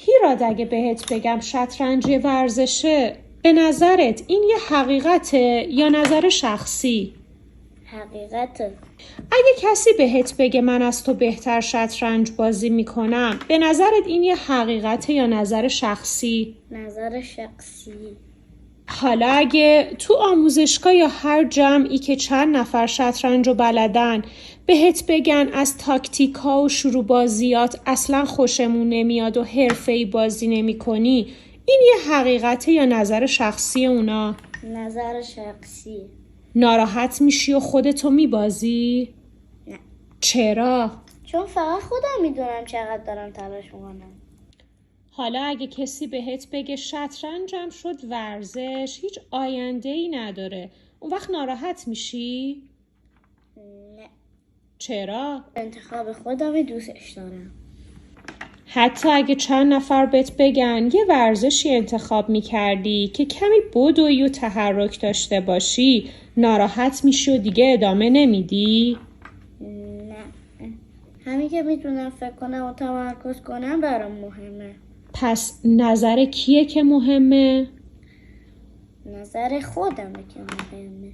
هیراد اگه بهت بگم شطرنج یه ورزشه، به نظرت این یه حقیقته یا نظر شخصی؟ حقیقته. اگه کسی بهت بگه من از تو بهتر شطرنج بازی میکنم، به نظرت این یه حقیقته یا نظر شخصی؟ نظر شخصی. حالا اگه تو آموزشگاه یا هر جمعی که چند نفر شطرنج رو بلدن بهت بگن از تاکتیک ها و شروع بازیات اصلا خوشمون نمیاد و حرفه‌ای بازی نمی کنی، این یه حقیقته یا نظر شخصی اونا؟ نظر شخصی. ناراحت میشی و خودتو میبازی؟ نه. چرا؟ چون فقط خودم میدونم چقدر دارم تلاش میکنم. حالا اگه کسی بهت بگه شطرنجم شد ورزش، هیچ آینده‌ای نداره، اون وقت ناراحت میشی؟ نه. چرا؟ انتخاب خودم دوستش دارم. حتی اگه چند نفر بهت بگن یه ورزشی انتخاب میکردی که کمی بدوی و تحرک داشته باشی، ناراحت میشی و دیگه ادامه نمیدی؟ نه. همین که میتونم فکر کنم و تمرکز کنم برام مهمه. پس نظر کیه که مهمه؟ نظر خودمه که مهمه.